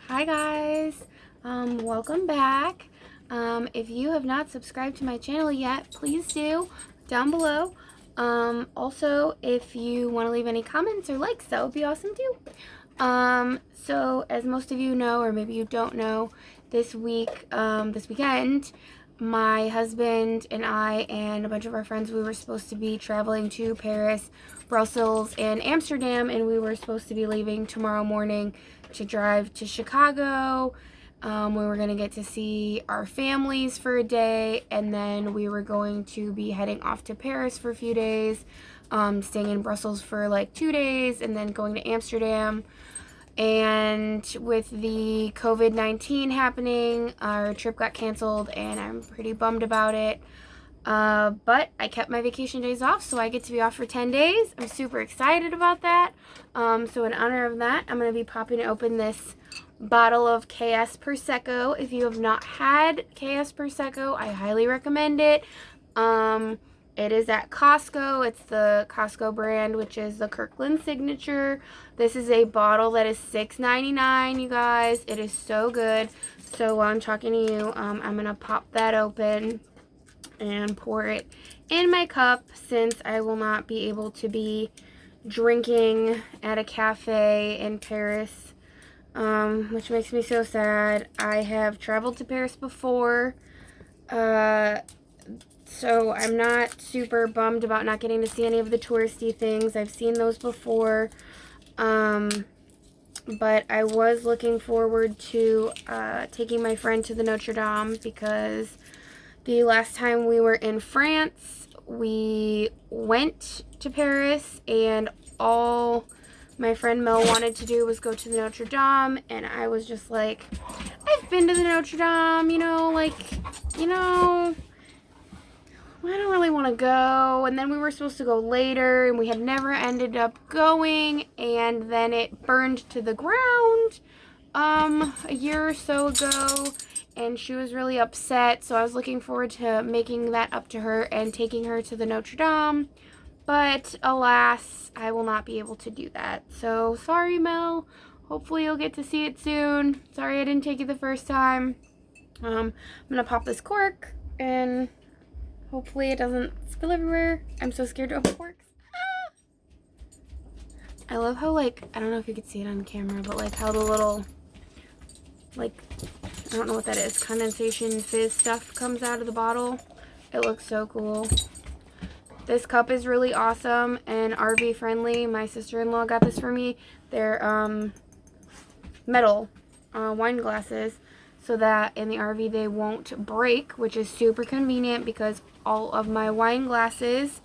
Hi guys, welcome back. If you have not subscribed to my channel yet, please do down below. Also, if you want to leave any comments or likes, that would be awesome too. So as most of you know, or maybe you don't know, this weekend, my husband and I and a bunch of our friends, we were supposed to be traveling to Paris, Brussels, and Amsterdam, and we were supposed to be leaving tomorrow morning to drive to Chicago. We were going to get to see our families for a day, and then we were going to be heading off to Paris for a few days, staying in Brussels for like 2 days, and then going to Amsterdam. And with the COVID-19 happening, our trip got canceled, and I'm pretty bummed about it. But I kept my vacation days off, so I get to be off for 10 days. I'm super excited about that. So in honor of that, I'm going to be popping open this bottle of KS Prosecco. If you have not had KS Prosecco, I highly recommend it. It is at Costco. It's the Costco brand, which is the Kirkland Signature. This is a bottle that is $6.99, you guys. It is so good. So while I'm talking to you, I'm going to pop that open and pour it in my cup, since I will not be able to be drinking at a cafe in Paris, which makes me so sad. I have traveled to Paris before, so I'm not super bummed about not getting to see any of the touristy things. I've seen those before, but I was looking forward to taking my friend to the Notre Dame, because the last time we were in France, we went to Paris, and all my friend Mel wanted to do was go to the Notre Dame, and I was just like, I've been to the Notre Dame, I don't really want to go. And then we were supposed to go later, and we had never ended up going, and then it burned to the ground a year or so ago, and she was really upset. So I was looking forward to making that up to her and taking her to the Notre Dame, but alas, I will not be able to do that. So sorry, Mel. Hopefully you'll get to see it soon. Sorry I didn't take you the first time. I'm gonna pop this cork, and hopefully it doesn't spill everywhere. I'm so scared to open corks. I love how, I don't know if you can see it on camera, but how the little, I don't know what that is, condensation fizz stuff comes out of the bottle. It looks so cool. This cup is really awesome and RV friendly. My sister-in-law got this for me. They're metal wine glasses, so that in the RV they won't break, which is super convenient, because all of my wine glasses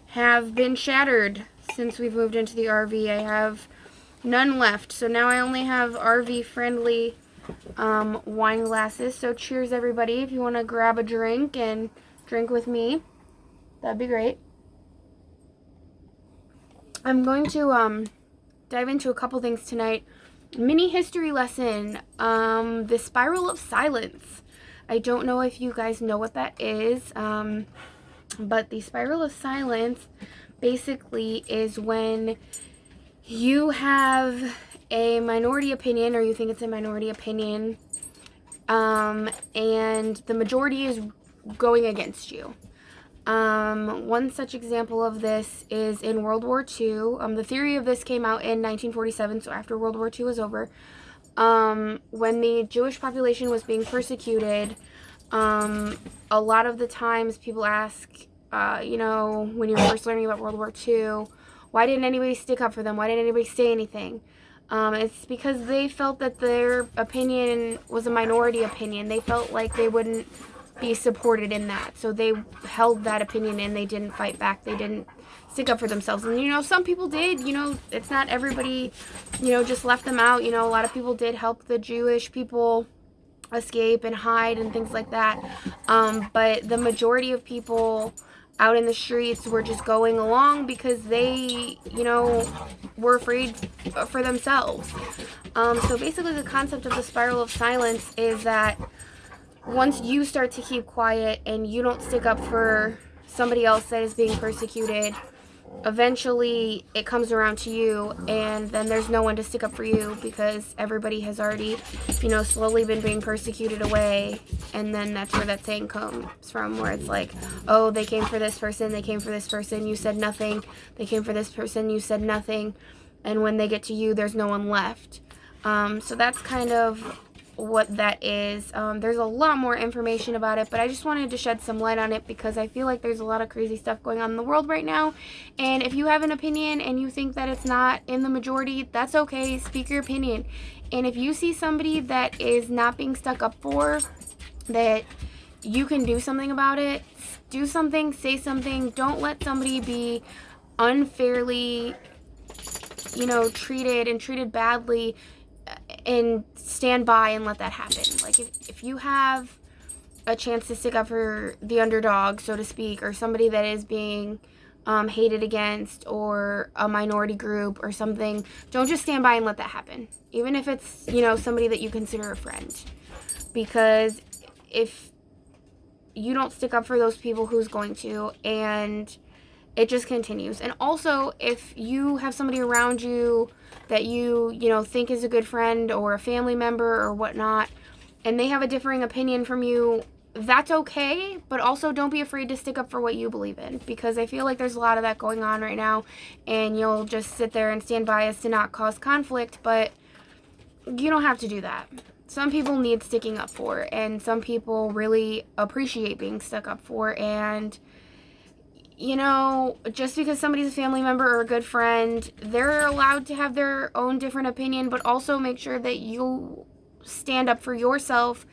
have been shattered since we've moved into the RV. I have none left, so now I only have RV friendly wine glasses. So cheers, everybody. If you want to grab a drink and drink with me, that'd be great. I'm going to dive into a couple things tonight. Mini history lesson, the spiral of silence. I don't know if you guys know what that is, but the spiral of silence basically is when you have a minority opinion, or you think it's a minority opinion, and the majority is going against you. One such example of this is in World War II. The theory of this came out in 1947, so after World War II was over. When the Jewish population was being persecuted, a lot of the times people ask, when you're first learning about World War II, why didn't anybody stick up for them? Why didn't anybody say anything? It's because they felt that their opinion was a minority opinion. They felt like they wouldn't be supported in that, so they held that opinion and they didn't fight back. They didn't stick up for themselves. And some people did. It's not everybody just left them out. A lot of people did help the Jewish people escape and hide and things like that, but the majority of people out in the streets were just going along because they were afraid for themselves. So basically the concept of the spiral of silence is that once you start to keep quiet and you don't stick up for somebody else that is being persecuted, eventually it comes around to you, and then there's no one to stick up for you because everybody has already, slowly been being persecuted away. And then that's where that saying comes from, where it's like, oh, they came for this person, you said nothing. They came for this person, you said nothing. And when they get to you, there's no one left. So that's kind of what that is. There's a lot more information about it, but I just wanted to shed some light on it because I feel like there's a lot of crazy stuff going on in the world right now. And if you have an opinion and you think that it's not in the majority, that's okay. Speak your opinion. And if you see somebody that is not being stuck up for, that you can do something about it, do something, say something. Don't let somebody be unfairly, treated badly and stand by and let that happen. Like, if you have a chance to stick up for the underdog, so to speak, or somebody that is being hated against, or a minority group or something, don't just stand by and let that happen. Even if it's, somebody that you consider a friend. Because if you don't stick up for those people, who's going to? And it just continues. And also, if you have somebody around you that you think is a good friend or a family member or whatnot, and they have a differing opinion from you, that's okay, but also don't be afraid to stick up for what you believe in, because I feel like there's a lot of that going on right now, and you'll just sit there and stand by as to not cause conflict, but you don't have to do that. Some people need sticking up for, and some people really appreciate being stuck up for, and just because somebody's a family member or a good friend, they're allowed to have their own different opinion, but also make sure that you stand up for yourself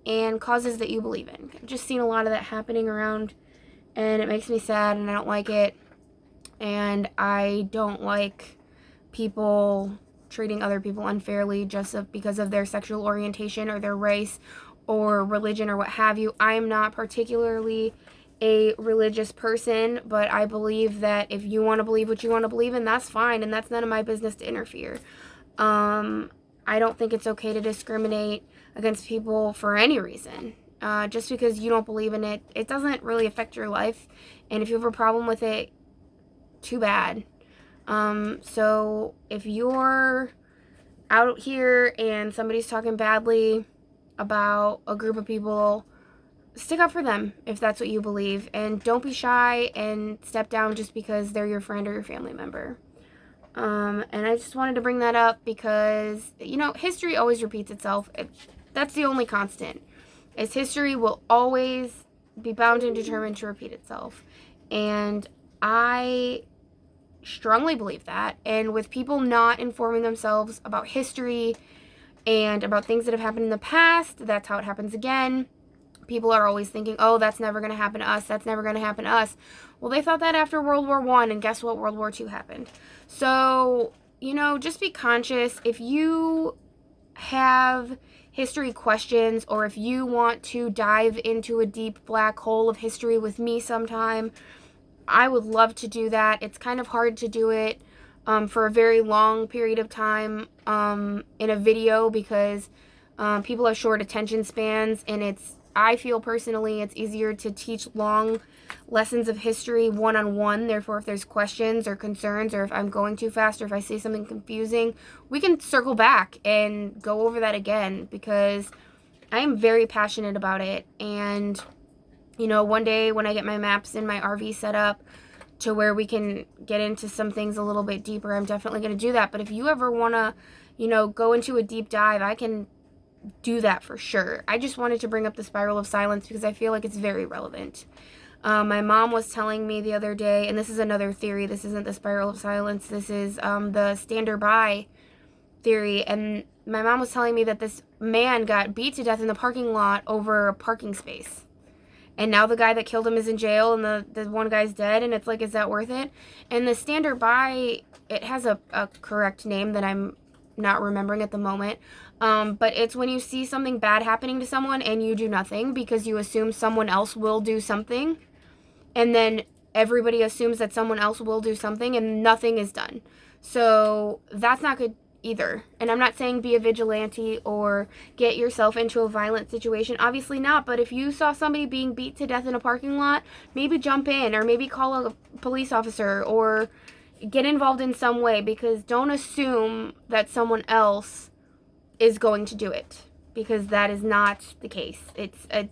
and causes that you believe in. I've just seen a lot of that happening around, and it makes me sad, and I don't like it. And I don't like people treating other people unfairly just because of their sexual orientation or their race or religion or what have you. I am not particularly a religious person, but I believe that if you want to believe what you want to believe in, that's fine, and that's none of my business to interfere. I don't think it's okay to discriminate against people for any reason. Just because you don't believe in it, it doesn't really affect your life, and if you have a problem with it, too bad. So if you're out here and somebody's talking badly about a group of people, stick up for them if that's what you believe, and don't be shy and step down just because they're your friend or your family member. And I just wanted to bring that up because, history always repeats itself. That's the only constant. Is history will always be bound and determined to repeat itself. And I strongly believe that. And with people not informing themselves about history and about things that have happened in the past, that's how it happens again. People are always thinking, oh, that's never going to happen to us. That's never going to happen to us. Well, they thought that after World War I, and guess what? World War II happened. So, just be conscious. If you have history questions, or if you want to dive into a deep black hole of history with me sometime, I would love to do that. It's kind of hard to do it for a very long period of time in a video because people have short attention spans, and I feel personally it's easier to teach long lessons of history one-on-one. Therefore, if there's questions or concerns, or if I'm going too fast, or if I say something confusing, we can circle back and go over that again, because I am very passionate about it. And, one day when I get my maps and my RV set up to where we can get into some things a little bit deeper, I'm definitely going to do that. But if you ever want to, go into a deep dive, I can do that for sure. I just wanted to bring up the spiral of silence because I feel like it's very relevant. My mom was telling me the other day, and this is another theory, this isn't the spiral of silence, this is the stand by theory, and my mom was telling me that this man got beat to death in the parking lot over a parking space. And now the guy that killed him is in jail, and the one guy's dead, and it's like, is that worth it? And the stand by, it has a correct name that I'm not remembering at the moment. But it's when you see something bad happening to someone and you do nothing because you assume someone else will do something. And then everybody assumes that someone else will do something and nothing is done. So that's not good either. And I'm not saying be a vigilante or get yourself into a violent situation. Obviously not. But if you saw somebody being beat to death in a parking lot, maybe jump in or maybe call a police officer or get involved in some way, because don't assume that someone else is going to do it, because that is not the case. It's a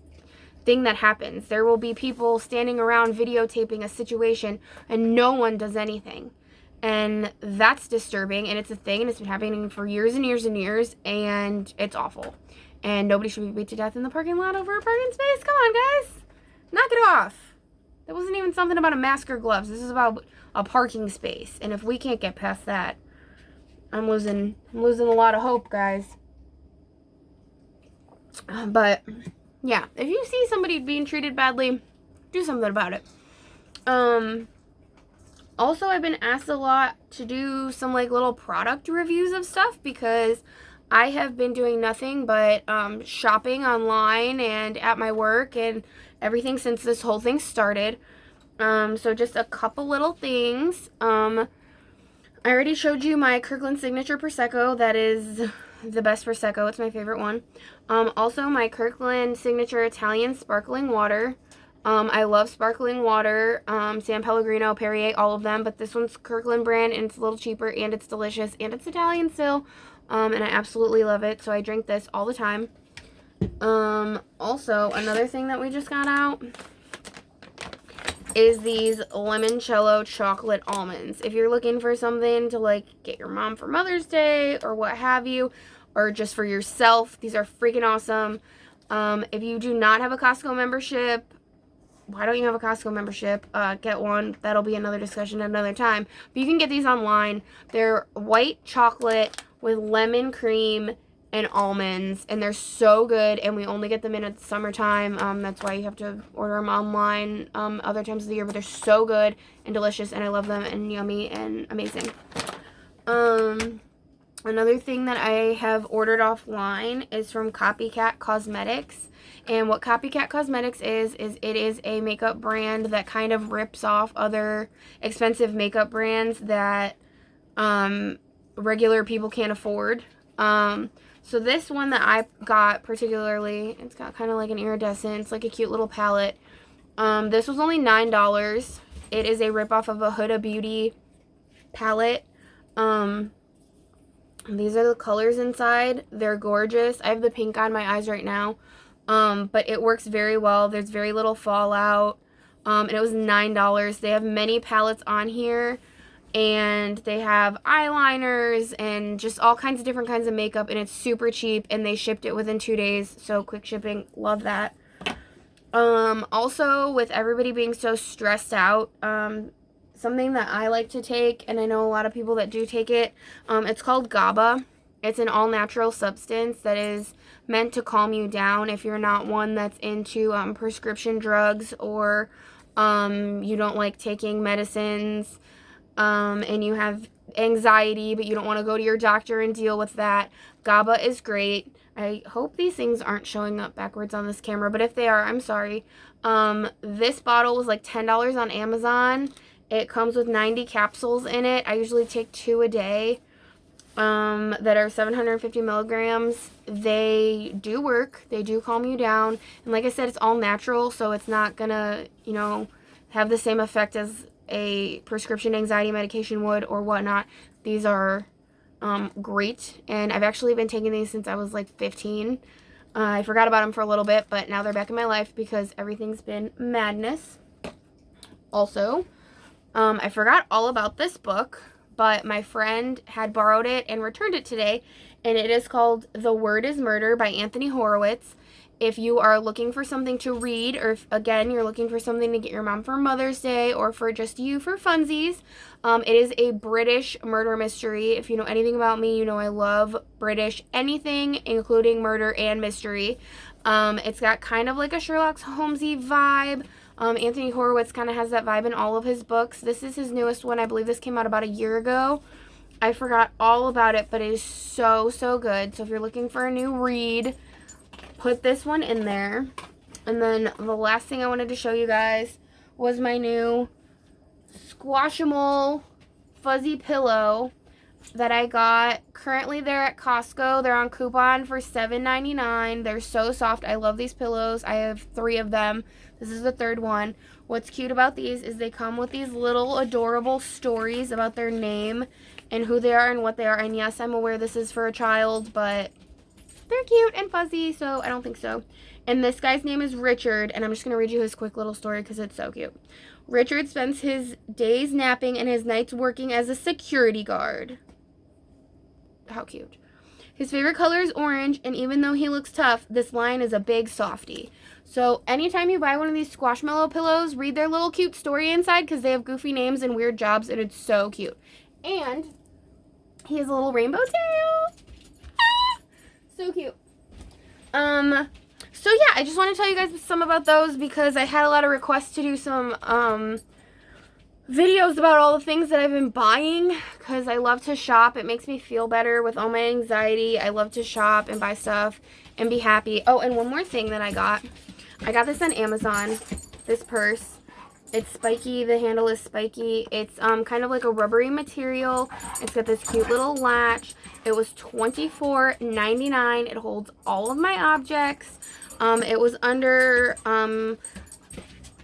thing that happens. There will be people standing around videotaping a situation and no one does anything. And that's disturbing, and it's a thing, and it's been happening for years and years and years, and it's awful. And nobody should be beat to death in the parking lot over a parking space. Come on, guys. Knock it off. That wasn't even something about a mask or gloves. This is about a parking space. And if we can't get past that, I'm losing a lot of hope, guys. But yeah, if you see somebody being treated badly, do something about it. Also, I've been asked a lot to do some like little product reviews of stuff, because I have been doing nothing but shopping online and at my work and everything since this whole thing started. So just a couple little things. I already showed you my Kirkland Signature Prosecco. That is the best Prosecco. It's my favorite one. Also my Kirkland Signature Italian Sparkling Water. I love sparkling water, San Pellegrino, Perrier, all of them, but this one's Kirkland brand, and it's a little cheaper, and it's delicious, and it's Italian still, and I absolutely love it, so I drink this all the time. Also, another thing that we just got out is these limoncello chocolate almonds. If you're looking for something to, like, get your mom for Mother's Day, or what have you, or just for yourself, these are freaking awesome. If you do not have a Costco membership, why don't you have a Costco membership? Get one. That'll be another discussion at another time. But you can get these online. They're white chocolate with lemon cream and almonds, and they're so good, and we only get them in at the summertime. That's why you have to order them online other times of the year, but they're so good and delicious, and I love them, and yummy and amazing. Another thing that I have ordered offline is from Copycat Cosmetics. And what Copycat Cosmetics is it is a makeup brand that kind of rips off other expensive makeup brands that regular people can't afford. So this one that I got particularly, it's got kind of like an iridescent, like a cute little palette. This was only $9. It is a ripoff of a Huda Beauty palette. These are the colors inside. They're gorgeous. I have the pink on my eyes right now. But it works very well. There's very little fallout. And it was $9. They have many palettes on here. And they have eyeliners and just all kinds of different kinds of makeup. And it's super cheap. And they shipped it within 2 days. So quick shipping. Love that. Also, with everybody being so stressed out, something that I like to take, and I know a lot of people that do take it, it's called GABA. It's an all-natural substance that is meant to calm you down if you're not one that's into prescription drugs, or you don't like taking medicines, and you have anxiety, but you don't want to go to your doctor and deal with that. GABA is great. I hope these things aren't showing up backwards on this camera, but if they are, I'm sorry. This bottle was like $10 on Amazon. It comes with 90 capsules in it. I usually take 2 a day that are 750 milligrams. They do work. They do calm you down. And like I said, it's all natural, so it's not going to, you know, have the same effect as a prescription anxiety medication would or whatnot. These are great, and I've actually been taking these since I was like 15. I forgot about them for a little bit, but now they're back in my life because everything's been madness. Also, I forgot all about this book, but my friend had borrowed it and returned it today, and it is called The Word is Murder by Anthony Horowitz. If you are looking for something to read, or if, again, you're looking for something to get your mom for Mother's Day, or for just you for funsies, it is a British murder mystery. If you know anything about me, you know I love British anything, including murder and mystery. It's got kind of like a Sherlock Holmesy vibe. Anthony Horowitz kind of has that vibe in all of his books. This is his newest one. I believe this came out about a year ago. I forgot all about it, but it is so, so good. So if you're looking for a new read, put this one in there. And then the last thing I wanted to show you guys was my new Squashable Fuzzy Pillow that I got. Currently, they're at Costco. They're on coupon for $7.99. They're so soft. I love these pillows. I have 3 of them. This is the 3rd one. What's cute about these is they come with these little adorable stories about their name and who they are and what they are. And yes, I'm aware this is for a child, but they're cute and fuzzy, so I don't think so. And this guy's name is Richard, and I'm just going to read you his quick little story because it's so cute. Richard spends his days napping and his nights working as a security guard. How cute. His favorite color is orange, and even though he looks tough, this lion is a big softie. So anytime you buy one of these Squashmallow pillows, read their little cute story inside because they have goofy names and weird jobs, and it's so cute. And he has a little rainbow tail. Ah, so cute. So yeah, I just want to tell you guys some about those because I had a lot of requests to do some videos about all the things that I've been buying because I love to shop. It makes me feel better with all my anxiety. I love to shop and buy stuff and be happy. Oh, and one more thing that I got this on Amazon, this purse. It's spiky. The handle is spiky. It's kind of like a rubbery material. It's got this cute little latch. It was $24.99. It holds all of my objects. It was under, I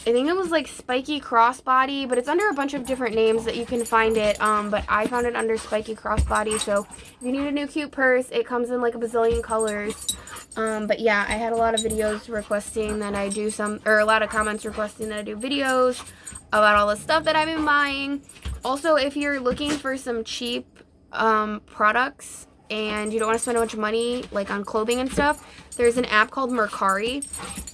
think it was like Spiky Crossbody, but it's under a bunch of different names that you can find it. But I found it under Spiky Crossbody. So if you need a new cute purse, it comes in like a bazillion colors. But yeah, I had a lot of videos requesting that I do a lot of comments requesting that I do videos about all the stuff that I've been buying. Also, if you're looking for some cheap products and you don't want to spend a bunch of money like on clothing and stuff, there's an app called Mercari,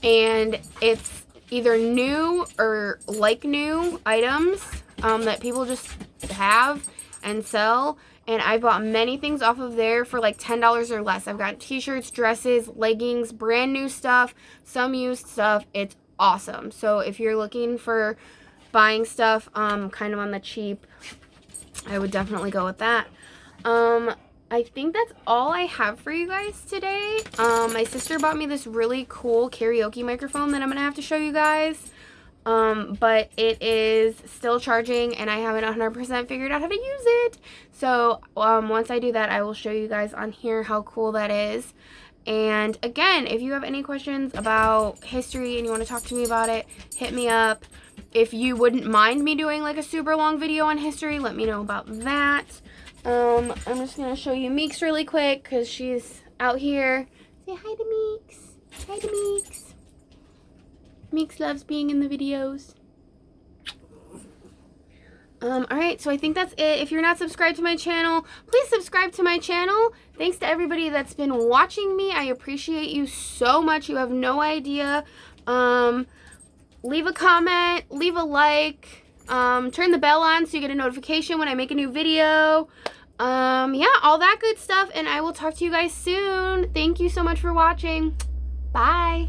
and it's either new or like new items that people just have and sell. And I bought many things off of there for like $10 or less. I've got t-shirts, dresses, leggings, brand new stuff, some used stuff. It's awesome. So if you're looking for buying stuff kind of on the cheap, I would definitely go with that. I think that's all I have for you guys today. My sister bought me this really cool karaoke microphone that I'm going to have to show you guys. But it is still charging and I haven't 100% figured out how to use it. So, once I do that, I will show you guys on here how cool that is. And again, if you have any questions about history and you want to talk to me about it, hit me up. If you wouldn't mind me doing like a super long video on history, let me know about that. I'm just going to show you Meeks really quick because she's out here. Say hi to Meeks. Hi to Meeks. Meeks loves being in the videos. Alright, so I think that's it. If you're not subscribed to my channel, please subscribe to my channel. Thanks to everybody that's been watching me. I appreciate you so much. You have no idea. Leave a comment, leave a like, turn the bell on so you get a notification when I make a new video. Yeah, all that good stuff, and I will talk to you guys soon. Thank you so much for watching. Bye.